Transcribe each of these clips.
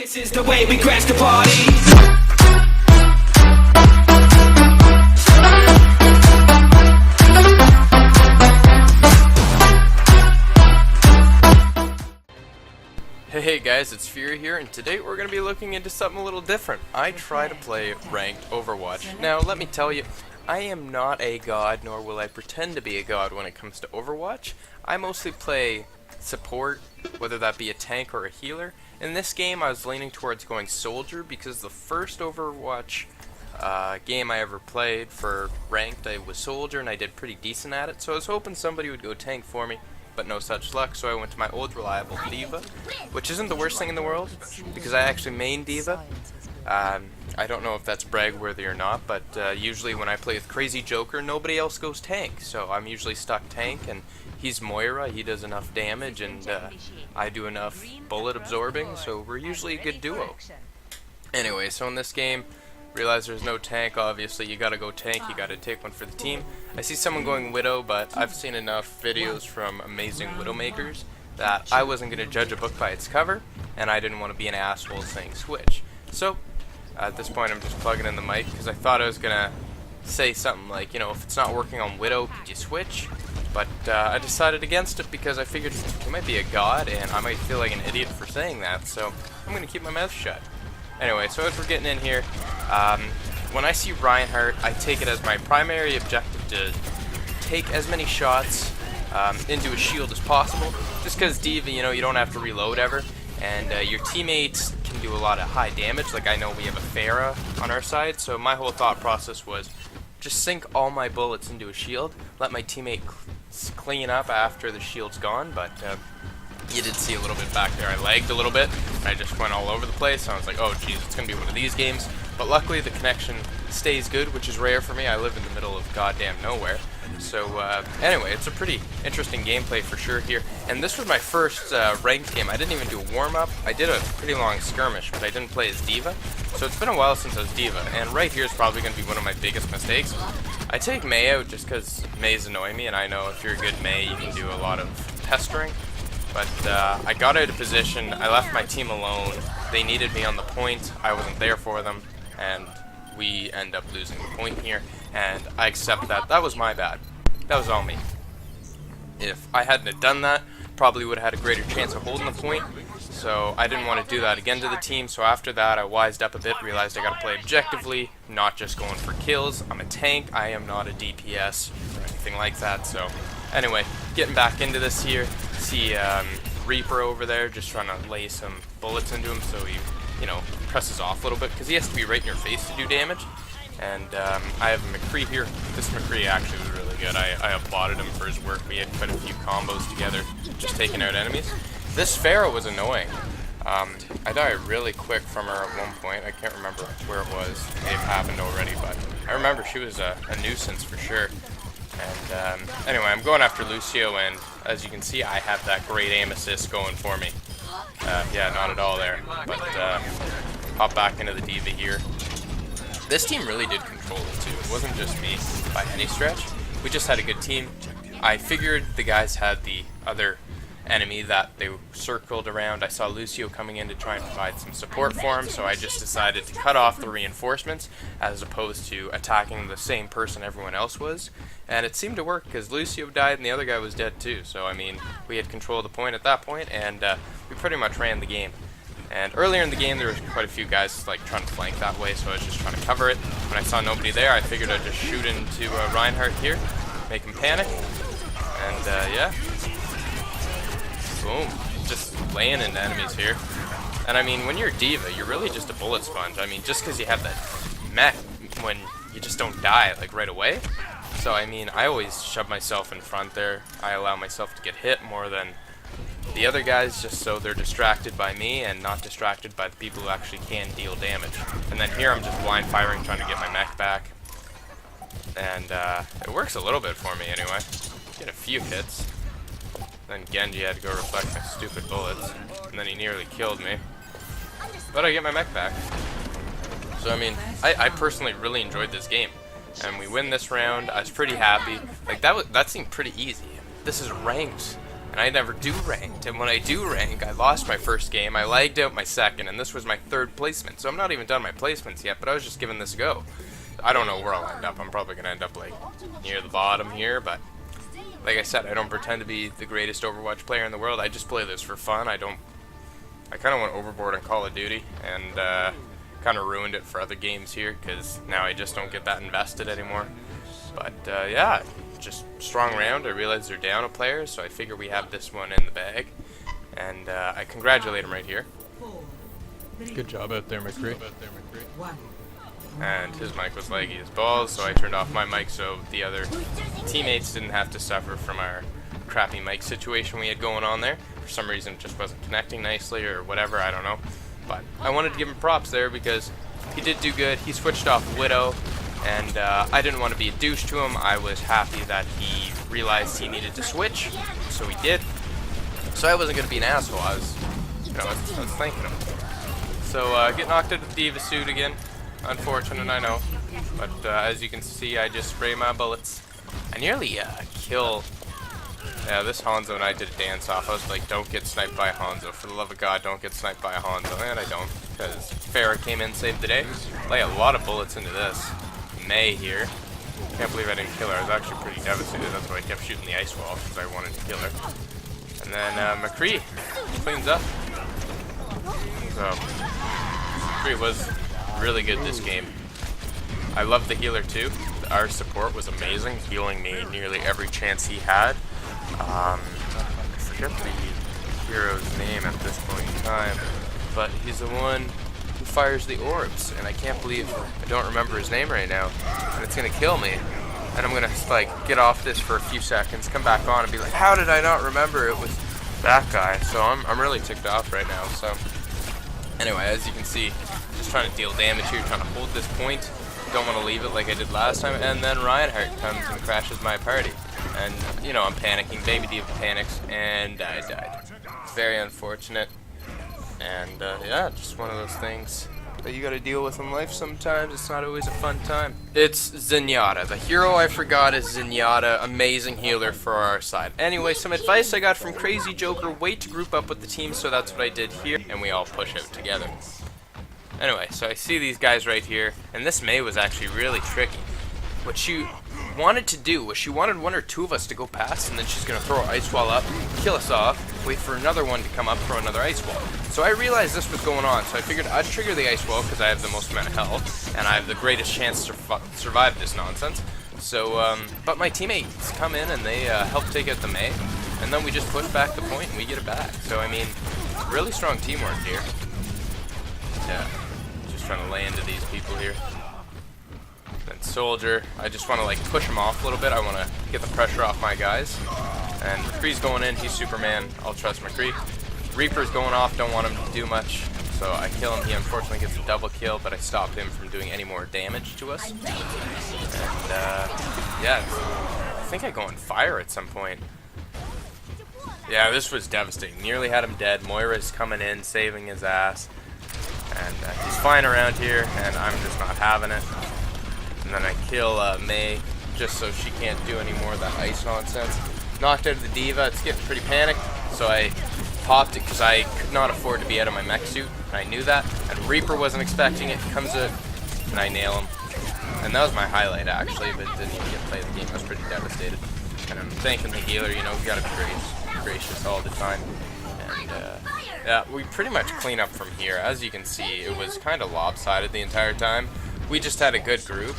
This is the way we crash the party. Hey guys, it's Fury here, and today we're going to be looking into something a little different. I try to play ranked Overwatch. Now, let me tell you, I am not a god, nor will I pretend to be a god when it comes to Overwatch. I mostly play support, whether that be a tank or a healer. In this game, I was leaning towards going soldier because the first Overwatch game I ever played for ranked, I was soldier, and I did pretty decent at it, so I was hoping somebody would go tank for me. But no such luck, so I went to my old reliable D.Va, which isn't the worst thing in the world, because I actually main D.Va. I don't know if that's brag worthy or not, but usually when I play with Crazy Joker, nobody else goes tank, so I'm usually stuck tank, and he's Moira, he does enough damage, and I do enough bullet absorbing, so we're usually a good duo. Anyway, so in this game, realize there's no tank. Obviously you gotta go tank, you gotta take one for the team. I see someone going Widow, but I've seen enough videos from amazing Widowmakers that I wasn't gonna judge a book by its cover, and I didn't want to be an asshole saying switch. So at this point I'm just plugging in the mic because I thought I was gonna say something like, you know, if it's not working on Widow, could you switch? But I decided against it because I figured he might be a god and I might feel like an idiot for saying that, so I'm gonna keep my mouth shut. Anyway, so as we're getting in here, when I see Reinhardt, I take it as my primary objective to take as many shots into a shield as possible. Just because D.Va, you know, you don't have to reload ever, and your teammates can do a lot of high damage. Like, I know we have a Pharah on our side, so my whole thought process was just sink all my bullets into a shield, let my teammate clean up after the shield's gone, but you did see a little bit back there. I lagged a little bit, and I just went all over the place. I was like, oh geez, it's going to be one of these games. But luckily the connection stays good, which is rare for me. I live in the middle of goddamn nowhere. So anyway, it's a pretty interesting gameplay for sure here. And this was my first ranked game. I didn't even do a warm-up. I did a pretty long skirmish, but I didn't play as D.Va. So it's been a while since I was D.Va. And right here is probably going to be one of my biggest mistakes. I take Mei out just because Mei's annoy me, and I know if you're a good Mei, you can do a lot of pestering. But I got out of position, I left my team alone, they needed me on the point, I wasn't there for them, and we end up losing the point here, and I accept that. That was my bad. That was all me. If I hadn't have done that, probably would have had a greater chance of holding the point, so I didn't want to do that again to the team, so after that I wised up a bit, realized I gotta play objectively, not just going for kills. I'm a tank, I am not a DPS or anything like that, so anyway, getting back into this here. See Reaper over there just trying to lay some bullets into him so he, you know, presses off a little bit because he has to be right in your face to do damage. And I have a McCree here. This McCree actually was really good. I applauded him for his work. We had quite a few combos together just taking out enemies. This Pharah was annoying. I died really quick from her at one point. I can't remember where it was. It may have happened already, but I remember she was a nuisance for sure. And anyway, I'm going after Lucio, and as you can see, I have that great aim assist going for me. Yeah, not at all there, but hop back into the D.Va here. This team really did control it too. It wasn't just me by any stretch. We just had a good team. I figured the guys had the other enemy that they circled around. I saw Lucio coming in to try and provide some support for him, so I just decided to cut off the reinforcements as opposed to attacking the same person everyone else was. And it seemed to work because Lucio died and the other guy was dead too. So I mean, we had control of the point at that point, and we pretty much ran the game. And earlier in the game there was quite a few guys like trying to flank that way, so I was just trying to cover it. When I saw nobody there, I figured I'd just shoot into Reinhardt here, make him panic, and yeah. Boom. Just laying into enemies here. And I mean, when you're D.Va, you're really just a bullet sponge. I mean, just because you have that mech when you just don't die, like, right away. So, I mean, I always shove myself in front there. I allow myself to get hit more than the other guys, just so they're distracted by me and not distracted by the people who actually can deal damage. And then here I'm just blind firing, trying to get my mech back. And it works a little bit for me anyway. Get a few hits. Then Genji had to go reflect my stupid bullets, and then he nearly killed me. But I get my mech back. So I mean, I personally really enjoyed this game, and we win this round. I was pretty happy. Like that seemed pretty easy. This is ranked. and I never do ranked. And when I do rank, I lost my first game, I lagged out my second, and this was my third placement. So I'm not even done my placements yet, but I was just giving this a go. I don't know where I'll end up. I'm probably going to end up like near the bottom here, but like I said, I don't pretend to be the greatest Overwatch player in the world. I just play this for fun. I kind of went overboard on Call of Duty, and kind of ruined it for other games here, because now I just don't get that invested anymore. But yeah, just strong round. I realize they're down a player, so I figure we have this one in the bag, and I congratulate him right here. Good job out there, McCree. And his mic was laggy as balls, so I turned off my mic so the other teammates didn't have to suffer from our crappy mic situation we had going on there. For some reason it just wasn't connecting nicely or whatever, I don't know. But I wanted to give him props there because he did do good. He switched off Widow, and I didn't want to be a douche to him. I was happy that he realized he needed to switch, so he did. So I wasn't going to be an asshole. I was thanking him. So get knocked out of the D.Va suit again. Unfortunate, I know. But as you can see, I just spray my bullets. I nearly kill. Yeah, this Hanzo and I did a dance off. I was like, don't get sniped by a Hanzo. For the love of God, don't get sniped by a Hanzo. And I don't, because Farah came in, saved the day. Lay a lot of bullets into this. May here. Can't believe I didn't kill her. I was actually pretty devastated. That's why I kept shooting the ice wall, because I wanted to kill her. And then McCree cleans up. So, McCree was really good this game. I love the healer too. Our support was amazing, healing me nearly every chance he had. I forget the hero's name at this point in time, but he's the one who fires the orbs, and I can't believe I don't remember his name right now, and it's gonna kill me. And I'm gonna like get off this for a few seconds, come back on, and be like, how did I not remember it was that guy? So I'm really ticked off right now. So anyway, as you can see, just trying to deal damage here, trying to hold this point. Don't want to leave it like I did last time. And then Reinhardt comes and crashes my party. And, you know, I'm panicking. Baby D.Va panics, and I died. It's very unfortunate. And, yeah, just one of those things that you gotta deal with in life sometimes. It's not always a fun time. It's Zenyatta. The hero I forgot is Zenyatta. Amazing healer for our side. Anyway, some advice I got from Crazy Joker. Wait to group up with the team, so that's what I did here. And we all push out together. Anyway, so I see these guys right here, and this May was actually really tricky. What she wanted to do was she wanted one or two of us to go past, and then she's going to throw her ice wall up, kill us off, wait for another one to come up, throw another ice wall. So I realized this was going on, so I figured I'd trigger the ice wall because I have the most amount of health, and I have the greatest chance to survive this nonsense. So, but my teammates come in and they help take out the May, and then we just push back the point and we get it back. So, I mean, really strong teamwork here. Yeah. Trying to lay into these people here. Then Soldier, I just want to like push him off a little bit. I want to get the pressure off my guys. And McCree's going in, he's Superman. I'll trust McCree. Reaper's going off, don't want him to do much. So I kill him. He unfortunately gets a double kill, but I stop him from doing any more damage to us. And yeah, I think I go on fire at some point. Yeah, this was devastating. Nearly had him dead. Moira's coming in, saving his ass. And he's flying around here, and I'm just not having it. And then I kill May, just so she can't do any more of that ice nonsense. Knocked out of the D.Va, it's getting pretty panicked, so I popped it because I could not afford to be out of my mech suit, and I knew that. And Reaper wasn't expecting it, comes out, and I nail him. And that was my highlight, actually, but didn't even get to play the game. I was pretty devastated. And I'm thanking the healer, you know, we gotta be gracious all the time. And, yeah, we pretty much clean up from here. As you can see, it was kind of lopsided the entire time. We just had a good group.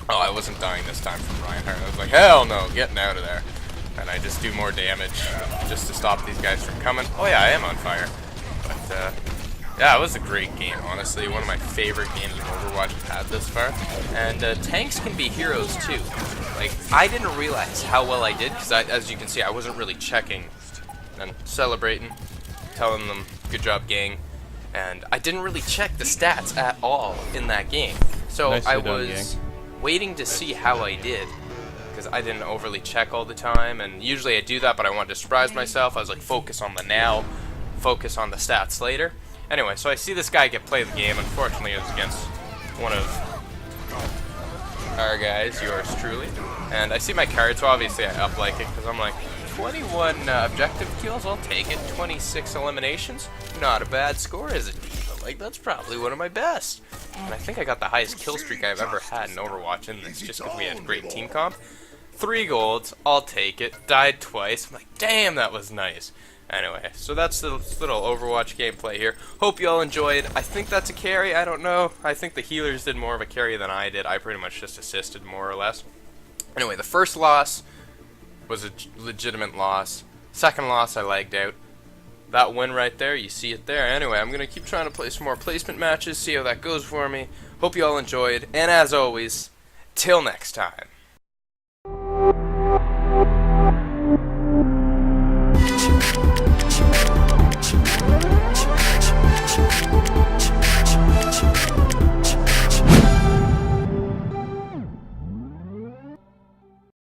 Oh, I wasn't dying this time from Reinhardt. I was like, hell no, getting out of there. And I just do more damage just to stop these guys from coming. Oh yeah, I am on fire. But, yeah, it was a great game, honestly. One of my favorite games of Overwatch I've had this far. And tanks can be heroes, too. Like, I didn't realize how well I did, because as you can see, I wasn't really checking and celebrating, telling them, good job, gang. And I didn't really check the stats at all in that game. So I was waiting to see how I did, because I didn't overly check all the time. And usually I do that, but I wanted to surprise myself. I was like, focus on the now, focus on the stats later. Anyway, so I see this guy get play the game. Unfortunately, it was against one of our guys, yours truly. And I see my card, so obviously I up like it, because I'm like, 21 objective kills, I'll take it. 26 eliminations, not a bad score as a D.Va. Like, that's probably one of my best. And I think I got the highest kill streak I've ever had in Overwatch in this, just because we had great team comp. 3 golds, I'll take it. Died twice. I'm like, damn, that was nice. Anyway, so that's the little Overwatch gameplay here. Hope you all enjoyed. I think that's a carry. I don't know. I think the healers did more of a carry than I did. I pretty much just assisted more or less. Anyway, the first loss was a legitimate loss. Second loss, I lagged out. That win right there, you see it there. Anyway, I'm going to keep trying to play some more placement matches, see how that goes for me. Hope you all enjoyed. And as always, till next time.